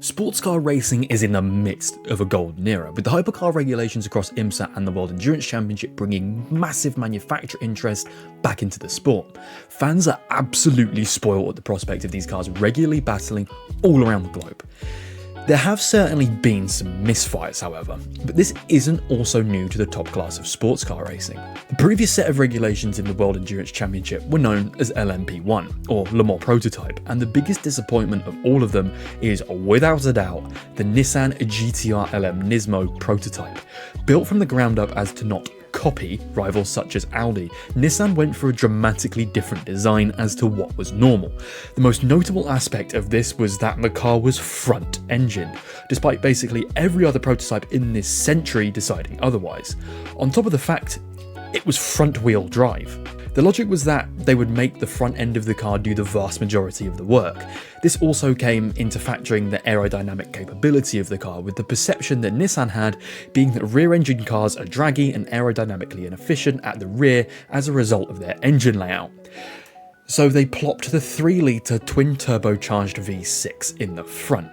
Sports car racing is in the midst of a golden era, with the hypercar regulations across IMSA and the World Endurance Championship bringing massive manufacturer interest back into the sport. Fans are absolutely spoiled at the prospect of these cars regularly battling all around the globe. There have certainly been some misfires, however, but this isn't also new to the top class of sports car racing. The previous set of regulations in the World Endurance Championship were known as LMP1, or Le Mans Prototype, and the biggest disappointment of all of them is, without a doubt, the Nissan GT-R LM Nismo Prototype. Built from the ground up as to not copy rivals such as Audi, Nissan went for a dramatically different design as to what was normal. The most notable aspect of this was that the car was front-engined, despite basically every other prototype in this century deciding otherwise. On top of the fact, it was front-wheel drive. The logic was that they would make the front end of the car do the vast majority of the work. This also came into factoring the aerodynamic capability of the car, with the perception that Nissan had being that rear-engine cars are draggy and aerodynamically inefficient at the rear as a result of their engine layout. So they plopped the 3-litre twin-turbocharged V6 in the front.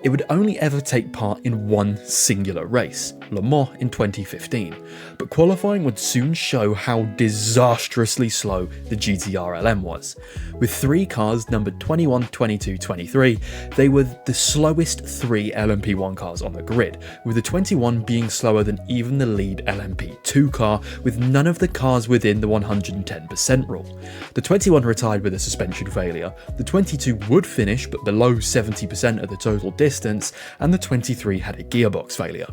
It would only ever take part in one singular race, Le Mans in 2015, but qualifying would soon show how disastrously slow the GT-R LM was. With 3 cars numbered 21, 22, 23, they were the slowest 3 LMP1 cars on the grid, with the 21 being slower than even the lead LMP2 car, with none of the cars within the 110% rule. The 21 retired with a suspension failure, the 22 would finish but below 70% of the total distance, and the 23 had a gearbox failure.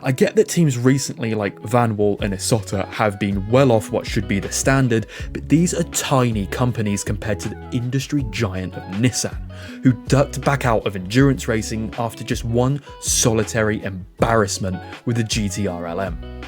I get that teams recently like Van Wall and Isotta have been well off what should be the standard, but these are tiny companies compared to the industry giant of Nissan, who ducked back out of endurance racing after just one solitary embarrassment with the GT-R LM.